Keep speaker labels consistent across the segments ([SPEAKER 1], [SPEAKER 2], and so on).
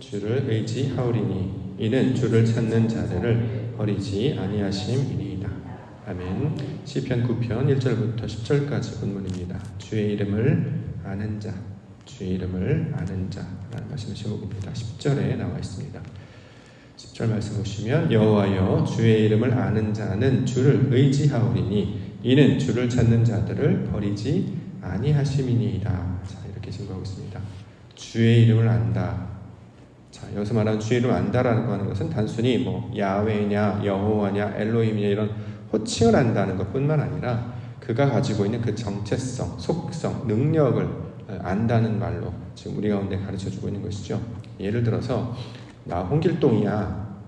[SPEAKER 1] 주를 의지하오리니 이는 주를 찾는 자들을 버리지 아니하심이니이다. 아멘. 시편 9편 1절부터 10절까지 본문입니다. 주의 이름을 아는 자, 주의 이름을 아는 자라는 말씀의 제목입니다. 10절에 나와 있습니다. 10절 말씀 보시면 여호와여 주의 이름을 아는 자는 주를 의지하오리니 이는 주를 찾는 자들을 버리지 아니하심이니이다. 자, 이렇게 증거하고 있습니다. 주의 이름을 안다. 자, 여기서 말하는 주의 이름을 안다라는 거 하는 것은 단순히 뭐 야훼냐 여호와냐 엘로힘이냐 이런 호칭을 안다는 것뿐만 아니라 그가 가지고 있는 그 정체성, 속성, 능력을 안다는 말로 지금 우리 가운데 가르쳐주고 있는 것이죠. 예를 들어서 나 홍길동이야,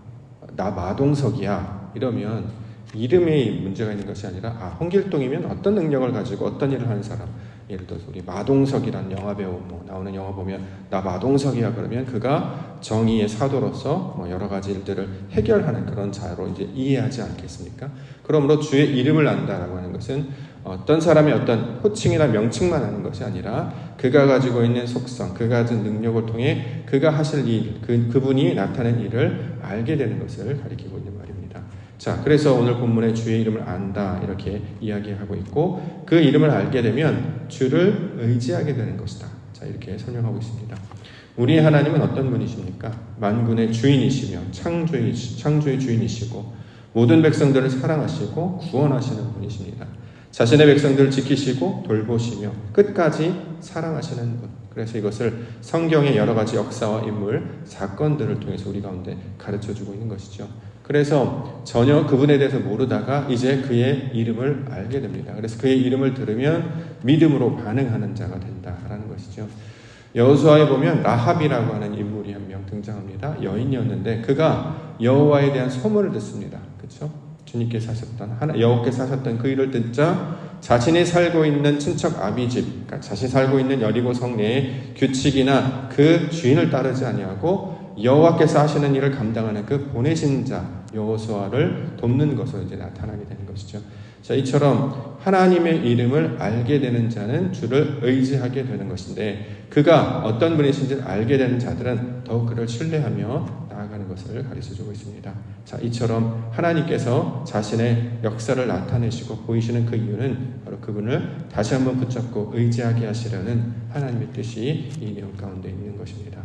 [SPEAKER 1] 나 마동석이야 이러면 이름에 문제가 있는 것이 아니라 홍길동이면 어떤 능력을 가지고 어떤 일을 하는 사람, 예를 들어서 우리 마동석이라는 영화배우 나오는 영화 보면 나 마동석이야 그러면 그가 정의의 사도로서 여러 가지 일들을 해결하는 그런 자로 이제 이해하지 않겠습니까? 그러므로 주의 이름을 안다라고 하는 것은 어떤 사람의 어떤 호칭이나 명칭만 아는 것이 아니라 그가 가지고 있는 속성, 그가 가진 능력을 통해 그가 하실 일, 그분이 나타낸 일을 알게 되는 것을 가리키고 있는 말입니다. 자, 그래서 오늘 본문에 주의 이름을 안다 이렇게 이야기하고 있고 그 이름을 알게 되면 주를 의지하게 되는 것이다. 자, 이렇게 설명하고 있습니다. 우리 하나님은 어떤 분이십니까? 만군의 주인이시며 창조의 주인이시고 모든 백성들을 사랑하시고 구원하시는 분이십니다. 자신의 백성들을 지키시고 돌보시며 끝까지 사랑하시는 분. 그래서 이것을 성경의 여러 가지 역사와 인물, 사건들을 통해서 우리 가운데 가르쳐주고 있는 것이죠. 그래서 전혀 그분에 대해서 모르다가 이제 그의 이름을 알게 됩니다. 그래서 그의 이름을 들으면 믿음으로 반응하는 자가 된다라는 것이죠. 여호수아에 보면 라합이라고 하는 인물이 한 명 등장합니다. 여인이었는데 그가 여호와에 대한 소문을 듣습니다. 그렇죠? 주님께서 하셨던 여호와께서 하셨던 그 일을 듣자 자신이 살고 있는 친척 아비집, 그러니까 자신이 살고 있는 여리고 성 내의 규칙이나 그 주인을 따르지 아니하고 여호와께서 하시는 일을 감당하는 그 보내신 자 여호수아를 돕는 것으로 이제 나타나게 되는 것이죠. 자, 이처럼 하나님의 이름을 알게 되는 자는 주를 의지하게 되는 것인데 그가 어떤 분이신지를 알게 되는 자들은 더욱 그를 신뢰하며 나아가는 것을 가르쳐주고 있습니다. 자, 이처럼 하나님께서 자신의 역사를 나타내시고 보이시는 그 이유는 바로 그분을 다시 한번 붙잡고 의지하게 하시려는 하나님의 뜻이 이 내용 가운데 있는 것입니다.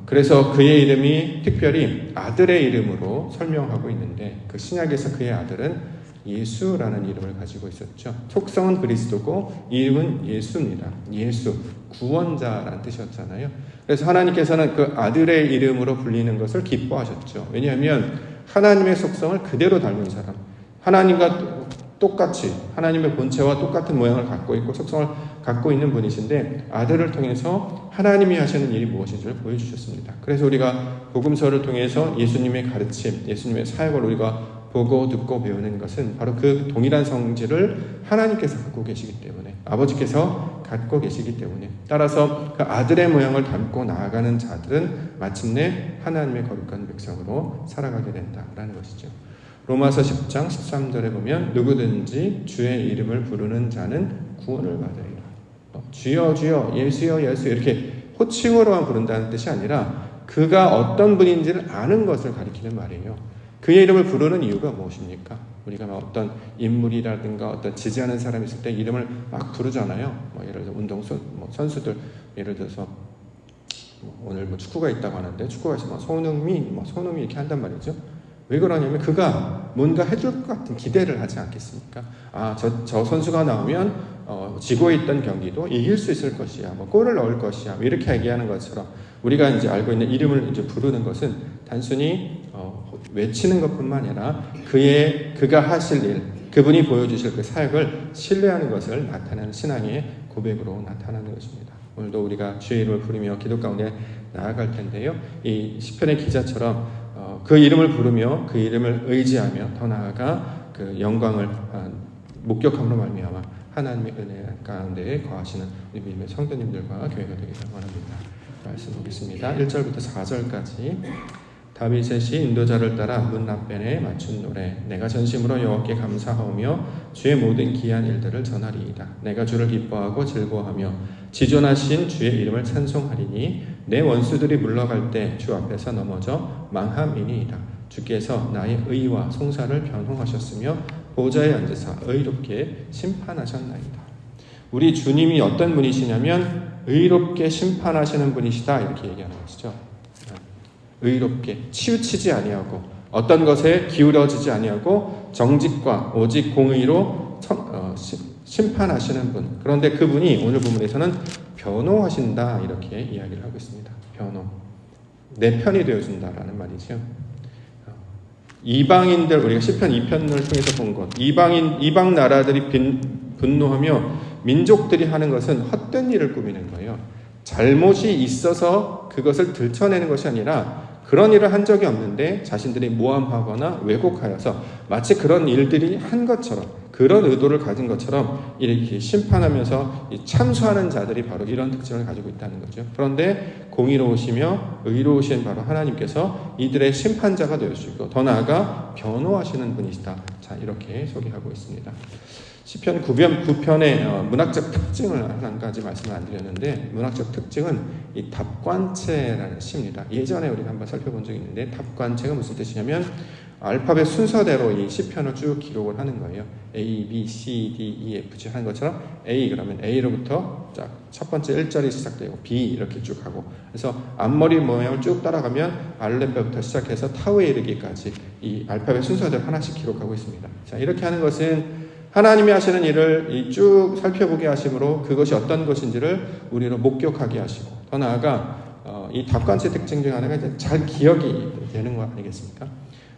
[SPEAKER 1] 그래서 그의 이름이 특별히 아들의 이름으로 설명하고 있는데 그 신약에서 그의 아들은 예수라는 이름을 가지고 있었죠. 속성은 그리스도고 이름은 예수입니다. 예수, 구원자라는 뜻이었잖아요. 그래서 하나님께서는 그 아들의 이름으로 불리는 것을 기뻐하셨죠. 왜냐하면 하나님의 속성을 그대로 닮은 사람, 하나님과 똑같이 하나님의 본체와 똑같은 모양을 갖고 있고 속성을 갖고 있는 분이신데 아들을 통해서 하나님이 하시는 일이 무엇인지를 보여주셨습니다. 그래서 우리가 복음서를 통해서 예수님의 가르침, 예수님의 사역을 우리가 보고 듣고 배우는 것은 바로 그 동일한 성질을 하나님께서 갖고 계시기 때문에 아버지께서 갖고 계시기 때문에 따라서 그 아들의 모양을 닮고 나아가는 자들은 마침내 하나님의 거룩한 백성으로 살아가게 된다라는 것이죠. 로마서 10장 13절에 보면 누구든지 주의 이름을 부르는 자는 구원을 받으리라. 주여 주여 예수여 예수 이렇게 호칭으로만 부른다는 뜻이 아니라 그가 어떤 분인지를 아는 것을 가리키는 말이에요. 그의 이름을 부르는 이유가 무엇입니까? 우리가 어떤 인물이라든가 어떤 지지하는 사람이 있을 때 이름을 막 부르잖아요. 예를 들어서 선수들 예를 들어서 오늘 축구가 있다고 하는데 축구가 있으면 손흥민 이렇게 한단 말이죠. 왜 그러냐면 그가 뭔가 해줄 것 같은 기대를 하지 않겠습니까? 저 선수가 나오면 지고 있던 경기도 이길 수 있을 것이야, 골을 넣을 것이야, 이렇게 얘기하는 것처럼 우리가 이제 알고 있는 이름을 이제 부르는 것은 단순히 외치는 것뿐만 아니라 그가 하실 일, 그분이 보여주실 그 사역을 신뢰하는 것을 나타내는 신앙의 고백으로 나타나는 것입니다. 오늘도 우리가 주의 이름을 부르며 기도 가운데 나아갈 텐데요. 이 시편의 기자처럼 그 이름을 부르며 그 이름을 의지하며 더 나아가 그 영광을 목격함으로 말미암아 하나님의 은혜 가운데 거하시는 우리 믿음의 성도님들과 교회가 되기를 원합니다. 말씀 보겠습니다. 1절부터 4절까지 다윗의 시 인도자를 따라 문 앞변에 맞춘 노래. 내가 전심으로 여호와께 감사하오며 주의 모든 기이한 일들을 전하리이다. 내가 주를 기뻐하고 즐거워하며 지존하신 주의 이름을 찬송하리니 내 원수들이 물러갈 때 주 앞에서 넘어져 망함이니이다. 주께서 나의 의와 송사를 변호하셨으며 보좌에 앉으사 의롭게 심판하셨나이다. 우리 주님이 어떤 분이시냐면 의롭게 심판하시는 분이시다, 이렇게 얘기하는 것이죠. 의롭게 치우치지 아니하고 어떤 것에 기울어지지 아니하고 정직과 오직 공의로 심판하시는 분. 그런데 그분이 오늘 본문에서는 변호하신다, 이렇게 이야기를 하고 있습니다. 변호. 내 편이 되어준다라는 말이죠. 이방인들, 우리가 시편 2편을 통해서 본 것, 이방 나라들이 분노하며 민족들이 하는 것은 헛된 일을 꾸미는 거예요. 잘못이 있어서 그것을 들춰내는 것이 아니라 그런 일을 한 적이 없는데 자신들이 모함하거나 왜곡하여서 마치 그런 일들이 한 것처럼, 그런 의도를 가진 것처럼 이렇게 심판하면서 참수하는 자들이 바로 이런 특징을 가지고 있다는 거죠. 그런데 공의로우시며 의로우신 바로 하나님께서 이들의 심판자가 되어주시고 더 나아가 변호하시는 분이시다. 자, 이렇게 소개하고 있습니다. 시편 9편의 문학적 특징을 한 가지 말씀을 안 드렸는데, 문학적 특징은 이 답관체라는 시입니다. 예전에 우리가 한번 살펴본 적이 있는데, 답관체가 무슨 뜻이냐면 알파벳 순서대로 이 시편을 쭉 기록을 하는 거예요. A, B, C, D, E, F, G 하는 것처럼 A 그러면 A로부터 첫 번째 1절이 시작되고 B 이렇게 쭉 하고, 그래서 앞머리 모양을 쭉 따라가면 알렙부터 시작해서 타우에 이르기까지 이 알파벳 순서대로 하나씩 기록하고 있습니다. 자, 이렇게 하는 것은 하나님이 하시는 일을 쭉 살펴보게 하심으로 그것이 어떤 것인지를 우리로 목격하게 하시고, 더 나아가 이 답관체 특징 중 하나가 이제 잘 기억이 되는 거 아니겠습니까?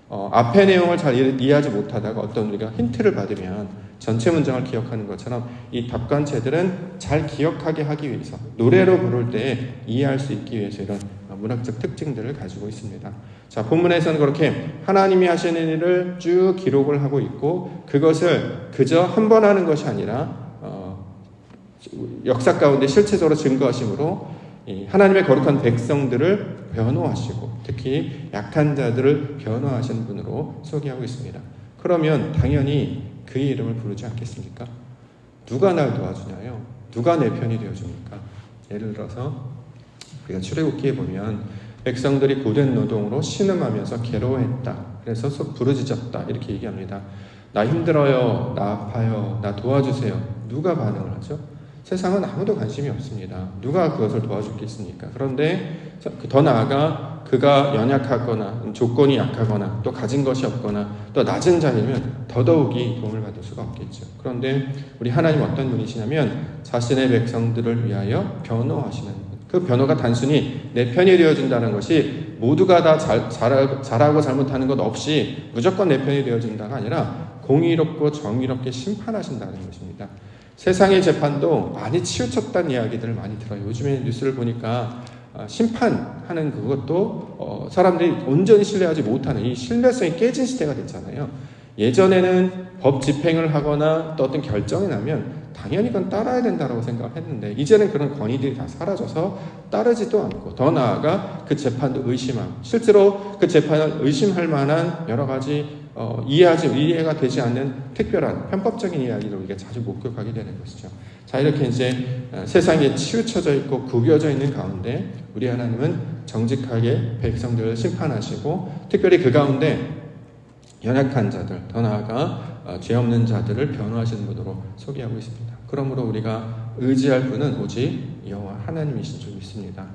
[SPEAKER 1] 앞의 내용을 잘 이해하지 못하다가 어떤 우리가 힌트를 받으면 전체 문장을 기억하는 것처럼 이 답관체들은 잘 기억하게 하기 위해서, 노래로 부를 때 이해할 수 있기 위해서 이런 문학적 특징들을 가지고 있습니다. 자, 본문에서는 그렇게 하나님이 하시는 일을 쭉 기록을 하고 있고, 그것을 그저 한 번 하는 것이 아니라 역사 가운데 실체적으로 증거하심으로 하나님의 거룩한 백성들을 변호하시고 특히 약한 자들을 변호하시는 분으로 소개하고 있습니다. 그러면 당연히 그의 이름을 부르지 않겠습니까? 누가 날 도와주나요? 누가 내 편이 되어줍니까? 예를 들어서 우리가 출애굽기에 보면 백성들이 고된 노동으로 신음하면서 괴로워했다. 그래서 부르짖었다. 이렇게 얘기합니다. 나 힘들어요. 나 아파요. 나 도와주세요. 누가 반응을 하죠? 세상은 아무도 관심이 없습니다. 누가 그것을 도와주겠습니까? 그런데 더 나아가 그가 연약하거나 조건이 약하거나 또 가진 것이 없거나 또 낮은 자이면 더더욱이 도움을 받을 수가 없겠죠. 그런데 우리 하나님 어떤 분이시냐면 자신의 백성들을 위하여 변호하시는 분. 그 변호가 단순히 내 편이 되어준다는 것이 모두가 다 잘하고 잘못하는 것 없이 무조건 내 편이 되어준다가 아니라 공의롭고 정의롭게 심판하신다는 것입니다. 세상의 재판도 많이 치우쳤다는 이야기들을 많이 들어요. 요즘에 뉴스를 보니까 심판하는 그것도 사람들이 온전히 신뢰하지 못하는 이 신뢰성이 깨진 시대가 됐잖아요. 예전에는 법 집행을 하거나 또 어떤 결정이 나면 당연히 그건 따라야 된다고 생각을 했는데, 이제는 그런 권위들이 다 사라져서 따르지도 않고 더 나아가 그 재판도 의심하고, 실제로 그 재판을 의심할 만한 여러 가지 이해가 되지 않는 특별한 편법적인 이야기를 우리가 자주 목격하게 되는 것이죠. 자, 이렇게 이제 세상에 치우쳐져 있고 구겨져 있는 가운데 우리 하나님은 정직하게 백성들을 심판하시고 특별히 그 가운데 연약한 자들, 더 나아가 죄 없는 자들을 변호하시는 분으로 소개하고 있습니다. 그러므로 우리가 의지할 분은 오직 여호와 하나님이신 줄 믿습니다.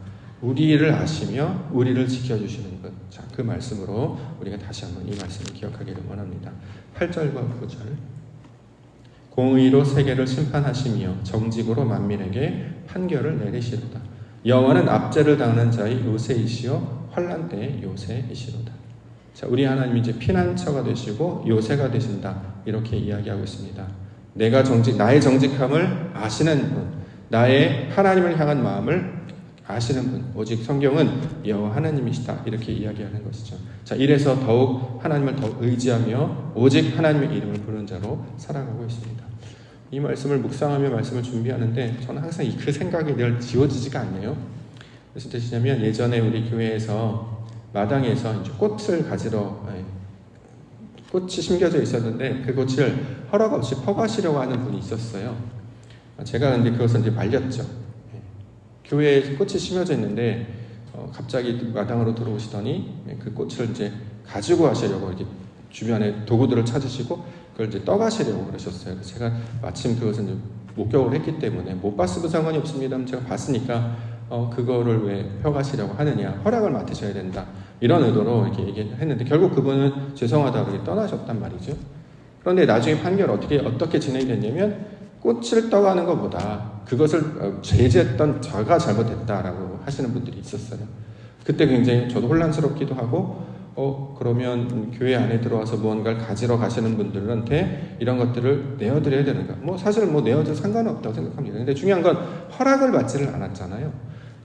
[SPEAKER 1] 우리를 아시며 우리를 지켜주시는 분. 자, 그 말씀으로 우리가 다시 한번 이 말씀을 기억하기를 원합니다. 8절과 9절. 공의로 세계를 심판하시며 정직으로 만민에게 판결을 내리시로다. 여호와는 압제를 당하는 자의 요새이시요 환난 때의 요새이시로다. 자, 우리 하나님이 이제 피난처가 되시고 요새가 되신다. 이렇게 이야기하고 있습니다. 나의 정직함을 아시는 분, 나의 하나님을 향한 마음을 아시는 분, 오직 성경은 여호와 하나님이시다. 이렇게 이야기하는 것이죠. 자, 이래서 더욱 하나님을 더 의지하며 오직 하나님의 이름을 부르는 자로 살아가고 있습니다. 이 말씀을 묵상하며 말씀을 준비하는데 저는 항상 그 생각이 늘 지워지지가 않네요. 무슨 뜻이냐면 예전에 우리 교회에서 마당에서 이제 꽃을 가지러 꽃이 심겨져 있었는데 그 꽃을 허락 없이 퍼가시려고 하는 분이 있었어요. 제가 근데 그것을 이제 말렸죠. 교회에 꽃이 심어져 있는데 갑자기 마당으로 들어오시더니 그 꽃을 이제 가지고 가시려고 이렇게 주변에 도구들을 찾으시고 그걸 이제 떠가시려고 그러셨어요. 제가 마침 그것은 이제 목격을 했기 때문에 못 봤어도 상관이 없습니다. 제가 봤으니까 그거를 왜 펴가시려고 하느냐, 허락을 맡으셔야 된다, 이런 의도로 이렇게 얘기했는데 결국 그분은 죄송하다고 이렇게 떠나셨단 말이죠. 그런데 나중에 판결 어떻게 진행이 됐냐면 꽃을 떠가는 것보다 그것을 제지했던 저가 잘못했다라고 하시는 분들이 있었어요. 그때 굉장히 저도 혼란스럽기도 하고 그러면 교회 안에 들어와서 무언가를 가지러 가시는 분들한테 이런 것들을 내어드려야 되는가? 사실 내어도 상관은 없다고 생각합니다. 근데 중요한 건 허락을 받지를 않았잖아요.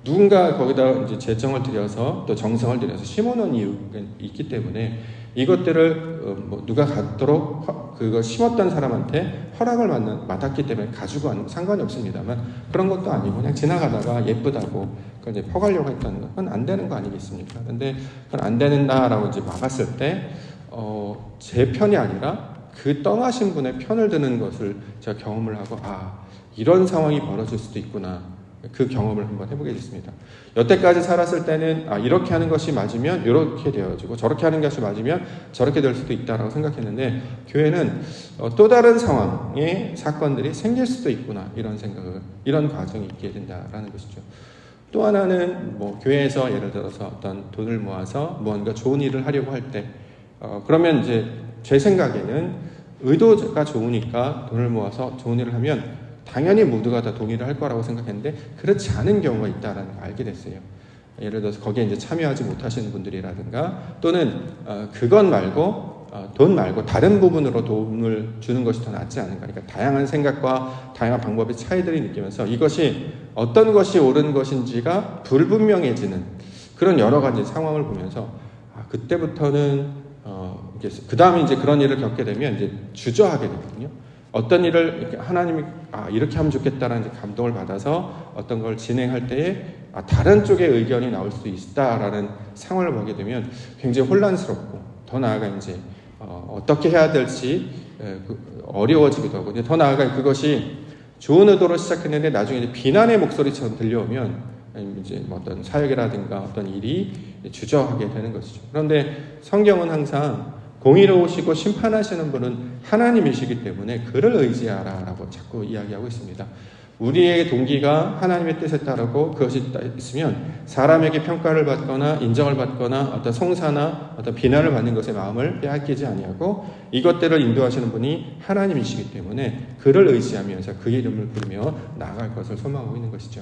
[SPEAKER 1] 누군가 거기다 이제 재정을 들여서 또 정성을 들여서 심어놓은 이유가 있기 때문에 이것들을 누가 갖도록 그거 심었던 사람한테 허락을 맡았기 때문에 가지고 가는 상관이 없습니다만 그런 것도 아니고 그냥 지나가다가 예쁘다고 그걸 이제 퍼가려고 했던 건 안 되는 거 아니겠습니까? 근데 그건 안 된다라고 이제 막았을 때 제 편이 아니라 그 떠나신 분의 편을 드는 것을 제가 경험을 하고 이런 상황이 벌어질 수도 있구나. 그 경험을 한번 해보게 됐습니다. 여태까지 살았을 때는 이렇게 하는 것이 맞으면 이렇게 되어지고 저렇게 하는 것이 맞으면 저렇게 될 수도 있다라고 생각했는데 교회는 또 다른 상황의 사건들이 생길 수도 있구나, 이런 과정이 있게 된다라는 것이죠. 또 하나는 교회에서 예를 들어서 어떤 돈을 모아서 무언가 좋은 일을 하려고 할 때 그러면 이제 제 생각에는 의도가 좋으니까 돈을 모아서 좋은 일을 하면 당연히 모두가 다 동의를 할 거라고 생각했는데 그렇지 않은 경우가 있다는 걸 알게 됐어요. 예를 들어서 거기에 이제 참여하지 못하시는 분들이라든가 또는 그것 말고 돈 말고 다른 부분으로 도움을 주는 것이 더 낫지 않은가. 그러니까 다양한 생각과 다양한 방법의 차이들이 느끼면서 이것이 어떤 것이 옳은 것인지가 불분명해지는 그런 여러 가지 상황을 보면서 그때부터는 그 다음에 이제 그런 일을 겪게 되면 이제 주저하게 되거든요. 어떤 일을 하나님이 이렇게 하면 좋겠다라는 감동을 받아서 어떤 걸 진행할 때에 다른 쪽의 의견이 나올 수도 있다라는 상황을 보게 되면 굉장히 혼란스럽고 더 나아가 이제 어떻게 해야 될지 어려워지기도 하고 더 나아가 그것이 좋은 의도로 시작했는데 나중에 이제 비난의 목소리처럼 들려오면 이제 어떤 사역이라든가 어떤 일이 주저하게 되는 것이죠. 그런데 성경은 항상 공의로우시고 심판하시는 분은 하나님이시기 때문에 그를 의지하라라고 자꾸 이야기하고 있습니다. 우리의 동기가 하나님의 뜻에 따르고 그것이 있으면 사람에게 평가를 받거나 인정을 받거나 어떤 송사나 어떤 비난을 받는 것에 마음을 빼앗기지 아니하고 이것들을 인도하시는 분이 하나님이시기 때문에 그를 의지하면서 그의 이름을 부르며 나아갈 것을 소망하고 있는 것이죠.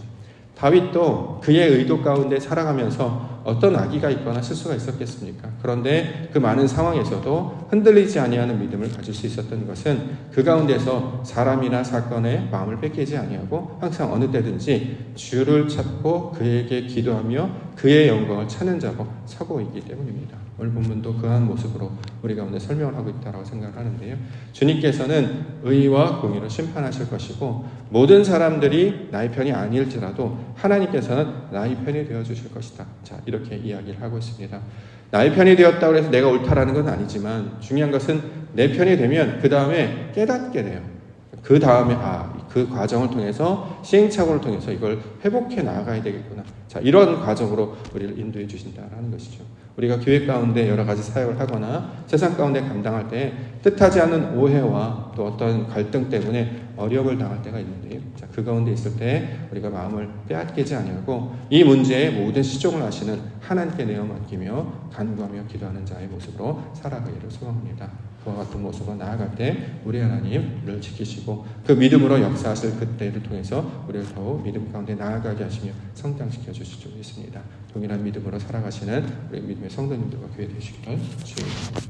[SPEAKER 1] 다윗도 그의 의도 가운데 살아가면서 어떤 악의가 있거나 실수가 있었겠습니까? 그런데 그 많은 상황에서도 흔들리지 아니하는 믿음을 가질 수 있었던 것은 그 가운데서 사람이나 사건에 마음을 뺏기지 아니하고 항상 어느 때든지 주를 찾고 그에게 기도하며 그의 영광을 찾는 자로 서고 있기 때문입니다. 오늘 본문도 그러한 모습으로 우리 가운데 설명을 하고 있다고 생각을 하는데요. 주님께서는 의와 공의로 심판하실 것이고 모든 사람들이 나의 편이 아닐지라도 하나님께서는 나의 편이 되어주실 것이다. 자, 이렇게 이야기를 하고 있습니다. 나의 편이 되었다고 해서 내가 옳다라는 건 아니지만 중요한 것은 내 편이 되면 그 다음에 깨닫게 돼요. 그 다음에 그 과정을 통해서 시행착오를 통해서 이걸 회복해 나가야 되겠구나. 자, 이런 과정으로 우리를 인도해 주신다라는 것이죠. 우리가 교회 가운데 여러 가지 사역을 하거나 세상 가운데 감당할 때 뜻하지 않은 오해와 또 어떤 갈등 때문에 어려움을 당할 때가 있는데요. 자, 그 가운데 있을 때 우리가 마음을 빼앗기지 아니하고 이 문제의 모든 시종을 아시는 하나님께 내어 맡기며 간구하며 기도하는 자의 모습으로 살아가기를 소망합니다. 그와 같은 모습으로 나아갈 때 우리 하나님을 지키시고 그 믿음으로 역사하실 그때를 통해서 우리를 더욱 믿음 가운데 나아가게 하시며 성장시켜 주실 줄 믿습니다. 동일한 믿음으로 살아가시는 우리 믿음의 성도님들과 교회 되시기를 주님입니다.